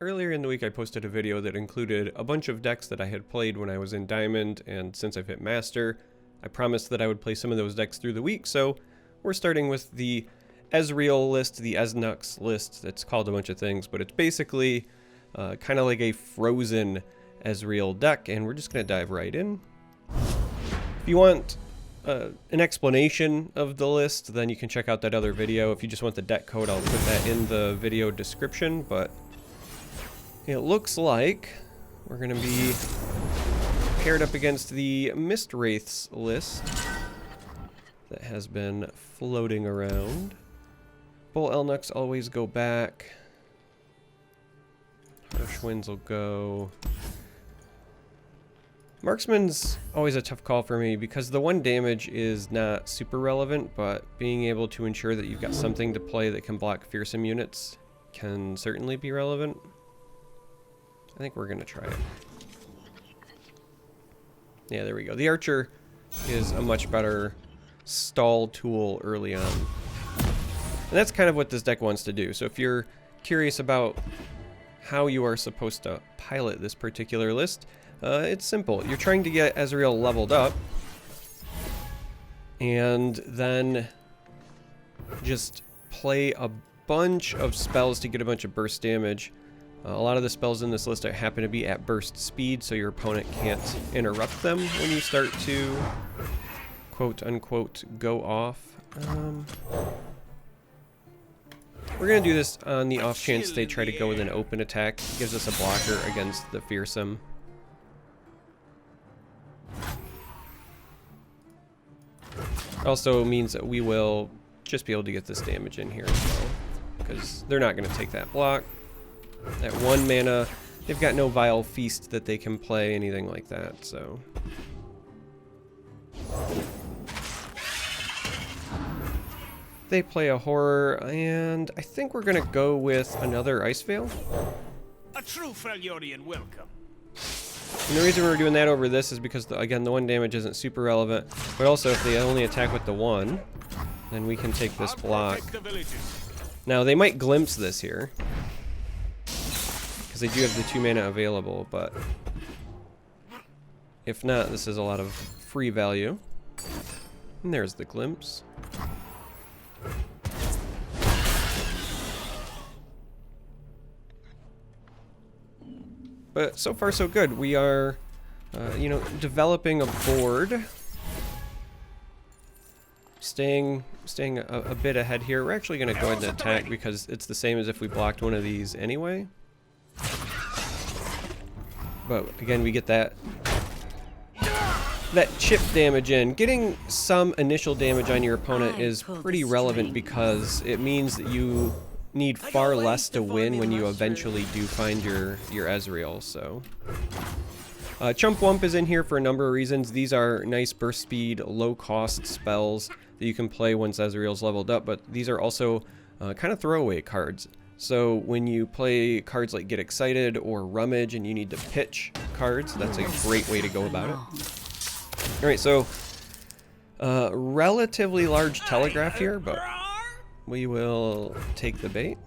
Earlier in the week I posted a video that included a bunch of decks that I had played when I was in Diamond, and since I've hit Master, I promised that I would play some of those decks through the week, so we're starting with the Ezreal list, the Eznuks list. It's called a bunch of things, but it's basically kind of like a frozen Ezreal deck, and we're just going to dive right in. If you want an explanation of the list, then you can check out that other video. If you just want the deck code, I'll put that in the video description, but it looks like we're going to be paired up against the Mist Wraiths list that has been floating around. Bull Elnuks always go back. Harsh Winds will go. Marksman's always a tough call for me because the 1 damage is not super relevant, but being able to ensure that you've got something to play that can block fearsome units can certainly be relevant. I think we're going to try it. Yeah, there we go. The Archer is a much better stall tool early on. And that's kind of what this deck wants to do. So if you're curious about how you are supposed to pilot this particular list, it's simple. You're trying to get Ezreal leveled up, and then just play a bunch of spells to get a bunch of burst damage. A lot of the spells in this list happen to be at burst speed, so your opponent can't interrupt them when you start to quote-unquote go off. We're going to do this on the off chance they try to go with an open attack. It gives us a blocker against the fearsome. Also means that we will just be able to get this damage in here as well, because they're not going to take that block. At 1 mana, they've got no Vile Feast that they can play, anything like that, so. They play a Horror, and I think we're gonna go with another Ice Veil. A true Freljordian welcome. And the reason we're doing that over this is because, again, the 1 damage isn't super relevant, but also if they only attack with the 1, then we can take this block. Now, they might glimpse this here, they do have the 2 mana available, but if not, this is a lot of free value. And there's the glimpse. But so far so good. We are, you know, developing a board. Staying a bit ahead here. We're actually going to go ahead and attack because it's the same as if we blocked one of these anyway. But again, we get that chip damage in. Getting some initial damage on your opponent is pretty relevant because it means that you need far less to win when you eventually do find your Ezreal. So Chump Wump is in here for a number of reasons. These are nice burst speed, low cost spells that you can play once Ezreal's leveled up, but these are also kind of throwaway cards. So when you play cards like Get Excited or Rummage and you need to pitch cards, that's a great way to go about it. Alright, so relatively large Telegraph here, but we will take the bait.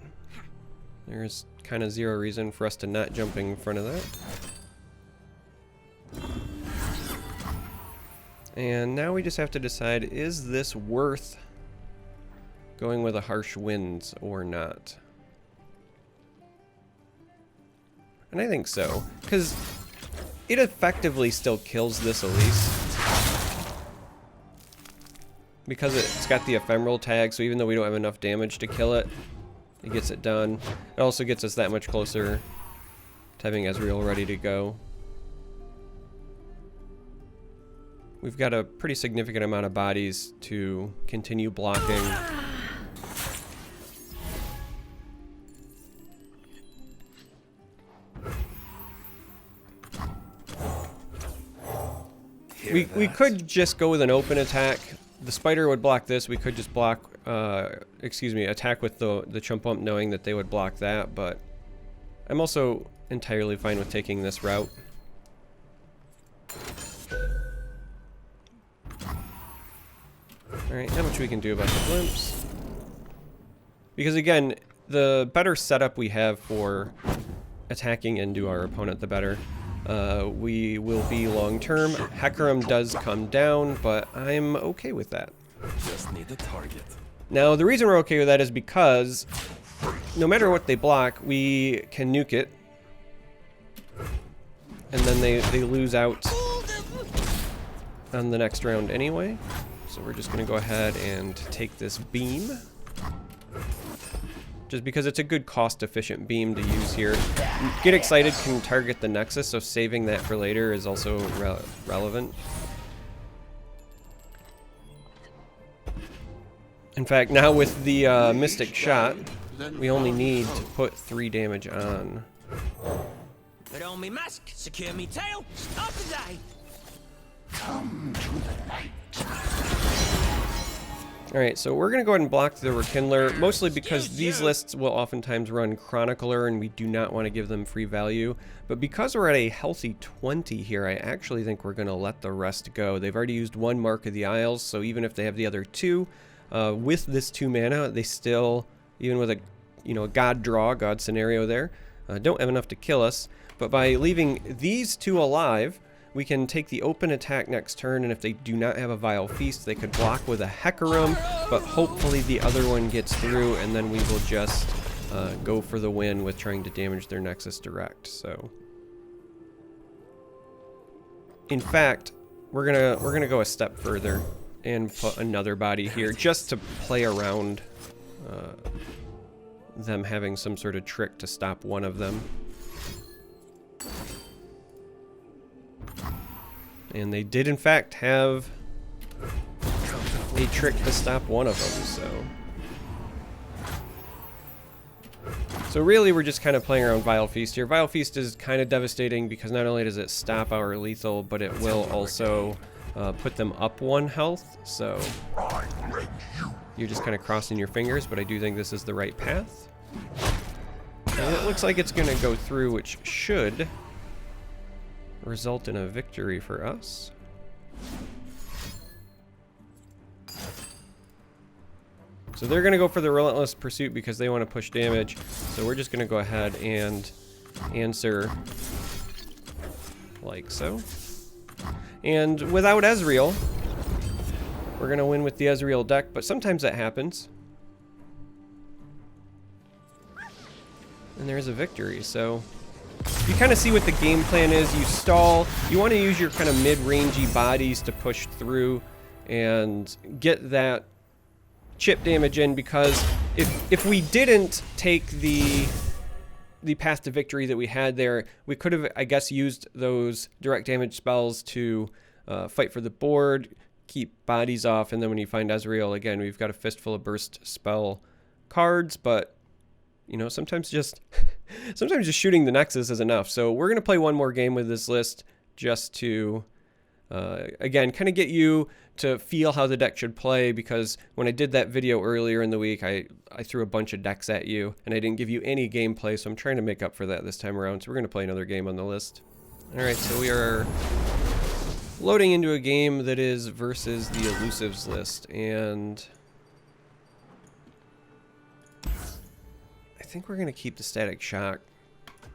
There's kind of zero reason for us to not jump in front of that. And now we just have to decide, is this worth going with a Harsh Winds or not? And I think so, because it effectively still kills this Elise. Because it's got the ephemeral tag, so even though we don't have enough damage to kill it, it gets it done. It also gets us that much closer to having Ezreal ready to go. We've got a pretty significant amount of bodies to continue blocking. We could just go with an open attack. The spider would block this. We could just block, attack with the Chump Wump, knowing that they would block that, but I'm also entirely fine with taking this route. Alright, not much we can do about the glimpse. Because again, the better setup we have for attacking into our opponent, the better we will be long term. Hecarim does come down, but I'm okay with that. Just need a target. Now, the reason we're okay with that is because no matter what they block, we can nuke it. And then they lose out on the next round anyway. So we're just going to go ahead and take this beam. Just because it's a good cost-efficient beam to use here. Get Excited can target the Nexus, so saving that for later is also relevant. In fact, now with the Mystic Shot, we only need to put 3 damage on. Put on me mask, secure me tail, start the day. Come to the light. Alright, so we're going to go ahead and block the Rekindler, mostly because these lists will oftentimes run Chronicler and we do not want to give them free value. But because we're at a healthy 20 here, I actually think we're going to let the rest go. They've already used 1 Mark of the Isles, so even if they have the other 2, with this 2 mana, they still, even with a God draw, God scenario there, don't have enough to kill us. But by leaving these 2 alive, we can take the open attack next turn, and if they do not have a Vile Feast, they could block with a Hecarim, but hopefully the other one gets through, and then we will just go for the win with trying to damage their Nexus direct. So, in fact, we're gonna go a step further and put another body here, just to play around them having some sort of trick to stop one of them. And they did, in fact, have a trick to stop one of them, so really we're just kind of playing around Vile Feast here. Vile Feast is kind of devastating because not only does it stop our lethal, but it will also put them up 1 health, so you're just kind of crossing your fingers, but I do think this is the right path. And it looks like it's going to go through, which should result in a victory for us. So they're going to go for the Relentless Pursuit because they want to push damage. So we're just going to go ahead and answer like so. And without Ezreal, we're going to win with the Ezreal deck, but sometimes that happens. And there's a victory, so you kind of see what the game plan is. You stall. You want to use your kind of mid-rangey bodies to push through and get that chip damage in, because if we didn't take the path to victory that we had there, we could have, I guess, used those direct damage spells to fight for the board, keep bodies off, and then when you find Ezreal, again, we've got a fistful of burst spell cards, but you know, sometimes just shooting the Nexus is enough. So we're going to play one more game with this list just to, again, kind of get you to feel how the deck should play, because when I did that video earlier in the week, I threw a bunch of decks at you, and I didn't give you any gameplay, so I'm trying to make up for that this time around. So we're going to play another game on the list. All right, so we are loading into a game that is versus the Elusives list, and I think we're going to keep the Static Shock.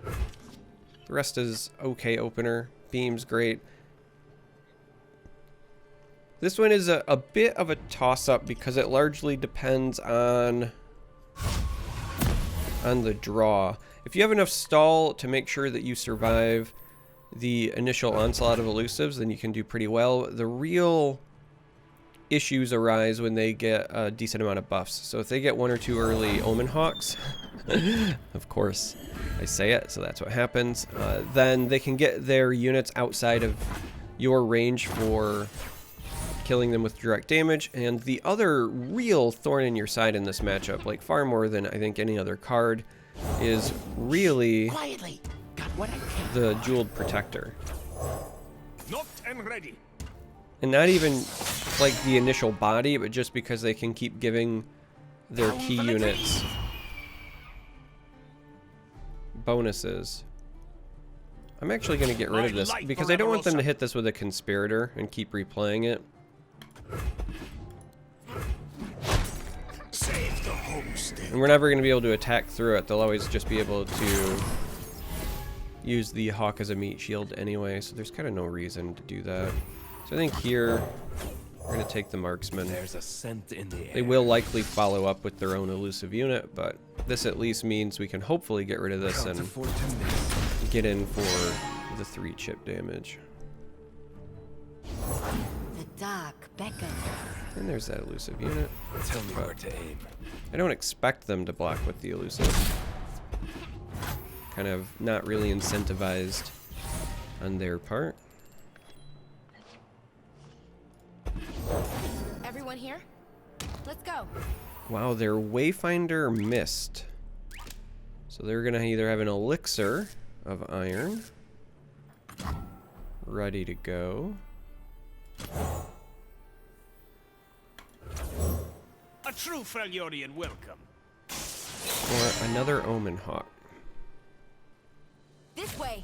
The rest is okay opener. Beam's great. This one is a bit of a toss-up because it largely depends on the draw. If you have enough stall to make sure that you survive the initial onslaught of elusives, then you can do pretty well. The real issues arise when they get a decent amount of buffs. So if they get 1 or 2 early Omen Hawks, of course I say it, so that's what happens, then they can get their units outside of your range for killing them with direct damage. And the other real thorn in your side in this matchup, like far more than I think any other card, is really the Jeweled Protector. Knocked and ready. And not even like the initial body, but just because they can keep giving their key units bonuses. I'm actually going to get rid of this because I don't want them to hit this with a Conspirator and keep replaying it. Save the homestead. And we're never going to be able to attack through it. They'll always just be able to use the Hawk as a meat shield anyway, so there's kind of no reason to do that. So I think here we're going to take the marksman. There's a scent in the air. They will likely follow up with their own elusive unit, but this at least means we can hopefully get rid of this and get in for the 3 chip damage. The dark beckons. And there's that elusive unit. Tell me where to aim. I don't expect them to block with the elusive. Kind of not really incentivized on their part. Everyone here? Let's go. Wow, their Wayfinder missed. So they're gonna either have an elixir of iron ready to go. A true Freljordian welcome. Or another Omen Hawk. This way.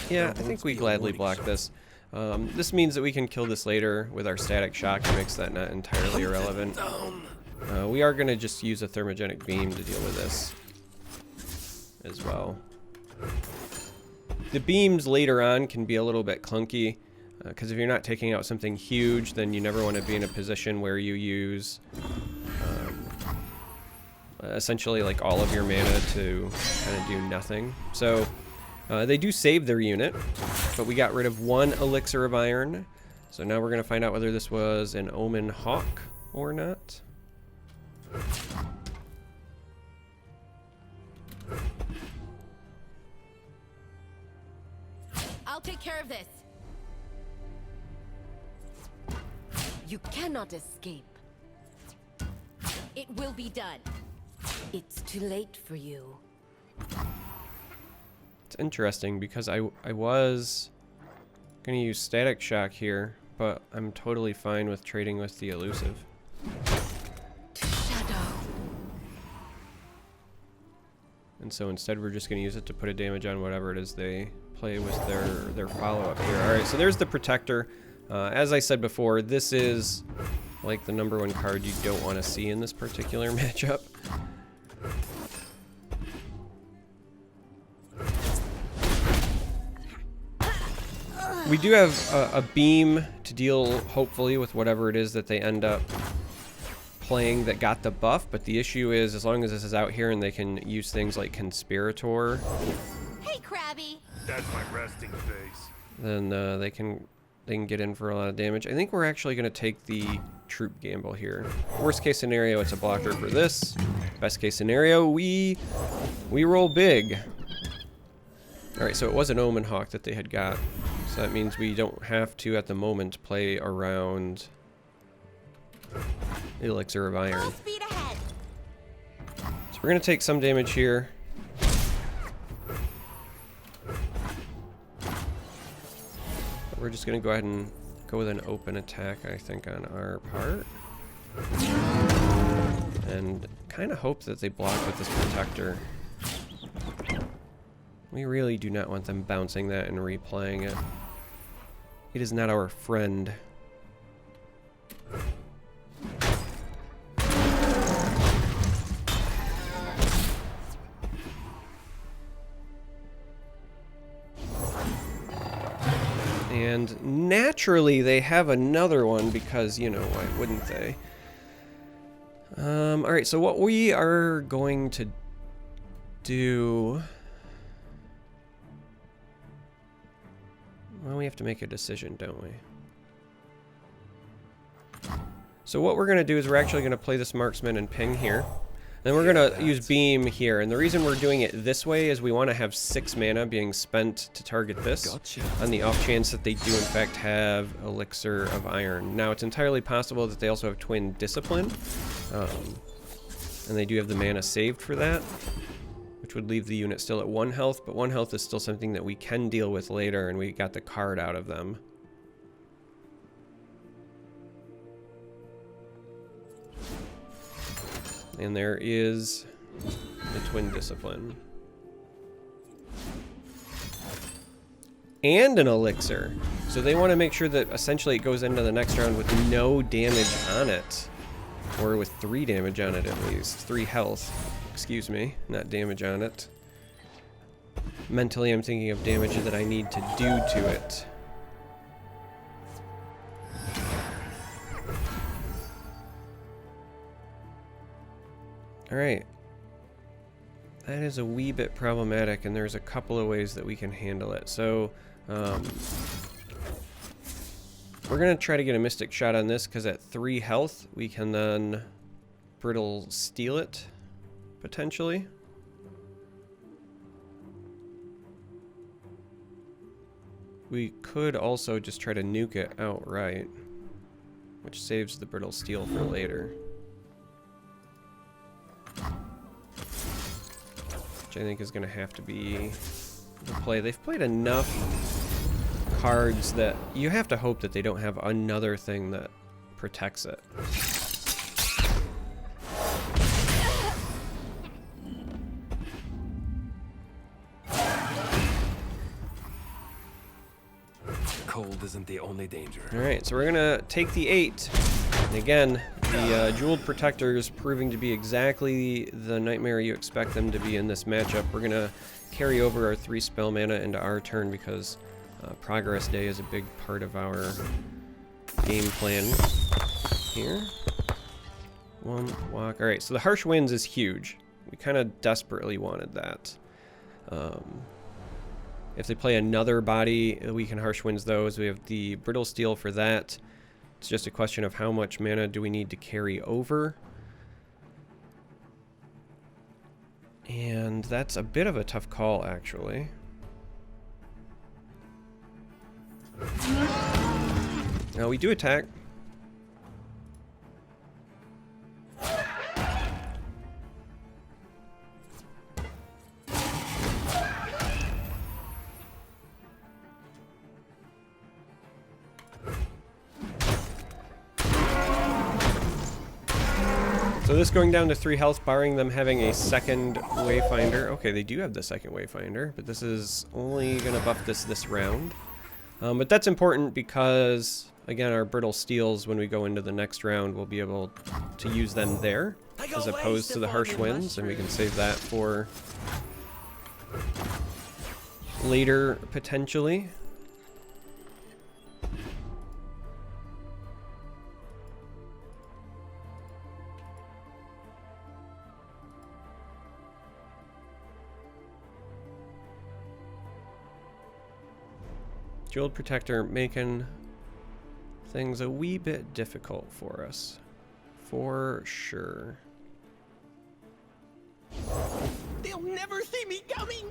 Yeah, I think we gladly block this. This means that we can kill this later with our static shock. It makes that not entirely irrelevant. We are going to just use a thermogenic beam to deal with this as well. The beams later on can be a little bit clunky, because if you're not taking out something huge, then you never want to be in a position where you use essentially like all of your mana to kind of do nothing. So they do save their unit, but we got rid of 1 elixir of iron. So now we're going to find out whether this was an Omen Hawk or not. I'll take care of this. You cannot escape. It will be done. It's too late for you. It's interesting because I was going to use static shock here, but I'm totally fine with trading with the elusive. Shadow. And so instead we're just going to use it to put a damage on whatever it is they play with their follow-up here. Alright, so there's the Protector. As I said before, this is like the #1 card you don't want to see in this particular matchup. We do have a beam to deal, hopefully, with whatever it is that they end up playing that got the buff, but the issue is, as long as this is out here and they can use things like Conspirator, Hey, Krabby. That's my resting face. then they can get in for a lot of damage. I think we're actually going to take the troop gamble here. Worst case scenario, it's a blocker for this. Best case scenario, we roll big. Alright, so it was an Omen Hawk that they had got. So that means we don't have to, at the moment, play around Elixir of Iron. Full speed ahead. So we're going to take some damage here. But we're just going to go ahead and go with an open attack, I think, on our part. And kind of hope that they block with this Protector. We really do not want them bouncing that and replaying it. It is not our friend. And naturally they have another one because, you know, why wouldn't they? Alright, so what we are going to do... Well, we have to make a decision, don't we? So what we're going to do is we're actually going to play this marksman and ping here. Then we're going to use beam here. And the reason we're doing it this way is we want to have 6 mana being spent to target this. Gotcha. On the off chance that they do in fact have Elixir of Iron. Now it's entirely possible that they also have Twin Discipline. And they do have the mana saved for that, which would leave the unit still at 1 health, but 1 health is still something that we can deal with later, and we got the card out of them. And there is the Twin Discipline. And an Elixir. So they want to make sure that essentially it goes into the next round with no damage on it. Or with 3 damage on it at least. 3 health. Excuse me, not damage on it. Mentally, I'm thinking of damage that I need to do to it. Alright. That is a wee bit problematic, and there's a couple of ways that we can handle it. So, we're going to try to get a Mystic Shot on this, because at 3 health, we can then Brittle Steel it, potentially. We could also just try to nuke it outright, which saves the Brittle Steel for later. Which I think is going to have to be the play. They've played enough cards that you have to hope that they don't have another thing that protects it. Cold isn't the only danger. Alright, so we're gonna take the 8. And again, the Jeweled Protectors proving to be exactly the nightmare you expect them to be in this matchup. We're gonna carry over our 3 spell mana into our turn because Progress Day is a big part of our game plan here. One walk. Alright, so the Harsh Winds is huge. We kind of desperately wanted that. If they play another body, we can Harsh Winds those. We have the Brittle Steel for that. It's just a question of how much mana do we need to carry over. And that's a bit of a tough call, actually. Now we do attack. So this going down to 3 health, barring them having a second Wayfinder. Okay, they do have the second Wayfinder, but this is only going to buff this round. But that's important because, again, our Brittle Steels, when we go into the next round, we'll be able to use them there, as opposed to the Harsh Winds, and we can save that for later, potentially. Jeweled Protector making things a wee bit difficult for us. For sure. They'll never see me coming!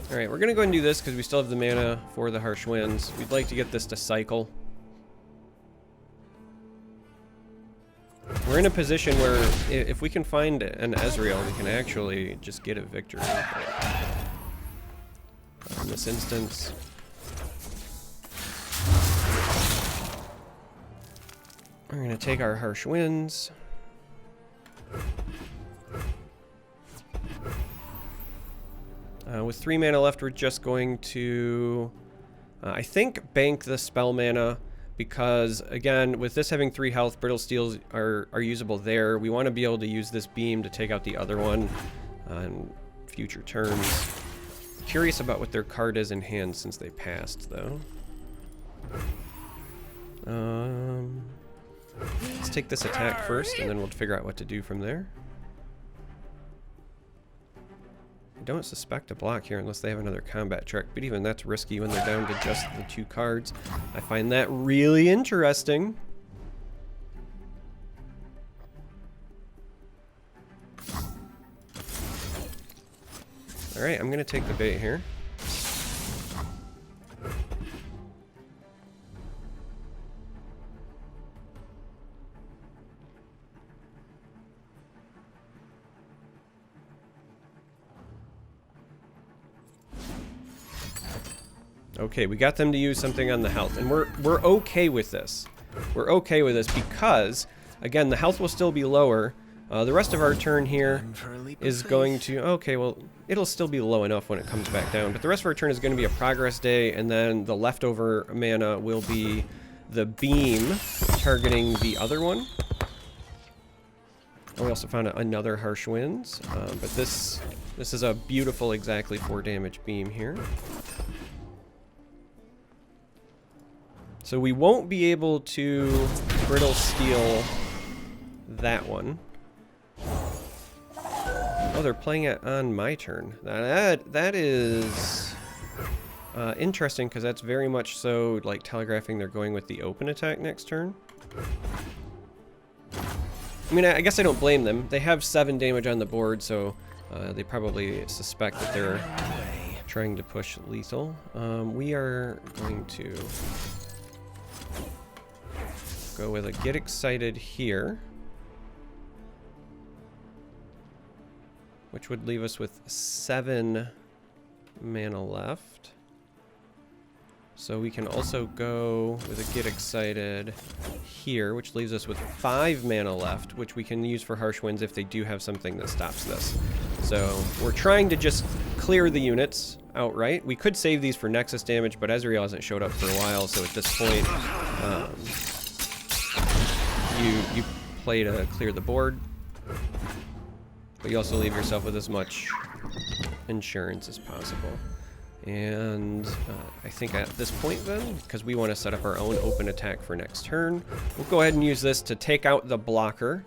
Alright, we're going to go and do this because we still have the mana for the Harsh Winds. We'd like to get this to cycle. We're in a position where if we can find an Ezreal, we can actually just get a victory. In this instance, we're going to take our Harsh Winds. With 3 mana left, we're just going to, I think, bank the spell mana. Because, again, with this having 3 health, Brittle Steels are usable there. We want to be able to use this beam to take out the other one on future turns. Curious about what their card is in hand since they passed, though. Let's take this attack first, and then we'll figure out what to do from there. I don't suspect a block here unless they have another combat trick, but even that's risky when they're down to just the 2 cards. I find that really interesting. Alright, I'm going to take the bait here. Okay, we got them to use something on the health, and we're okay with this. We're okay with this because, again, the health will still be lower. The rest of our turn here Time for a leap of is faith. going to... Okay, well, it'll still be low enough when it comes back down. But the rest of our turn is going to be a progress day, and then the leftover mana will be the beam targeting the other one. And we also found another Harsh Winds. But this is a beautiful exactly 4 damage beam here. So we won't be able to Brittle Steel that one. Oh, they're playing it on my turn. That is interesting, because that's very much so like telegraphing they're going with the open attack next turn. I mean, I guess I don't blame them. They have 7 damage on the board, so they probably suspect that they're trying to push lethal. We are going to go with a Get Excited here, which would leave us with 7 mana left. So we can also go with a Get Excited here, which leaves us with 5 mana left, which we can use for Harsh Winds if they do have something that stops this. So we're trying to just clear the units outright. We could save these for Nexus damage, but Ezreal hasn't showed up for a while, so at this point, you play to clear the board, but you also leave yourself with as much insurance as possible. And I think at this point then, because we want to set up our own open attack for next turn, we'll go ahead and use this to take out the blocker,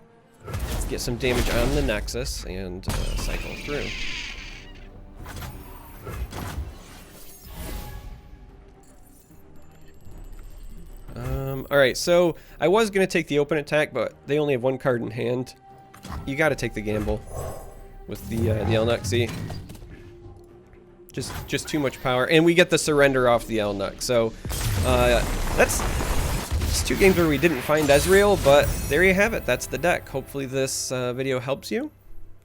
get some damage on the Nexus, and cycle through. Alright, so I was going to take the open attack, but they only have 1 card in hand. You got to take the gamble with the Eznuks. Just too much power, and we get the surrender off the Eznuks. So it's 2 games where we didn't find Ezreal, but there you have it. That's the deck. Hopefully this video helps you.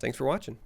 Thanks for watching.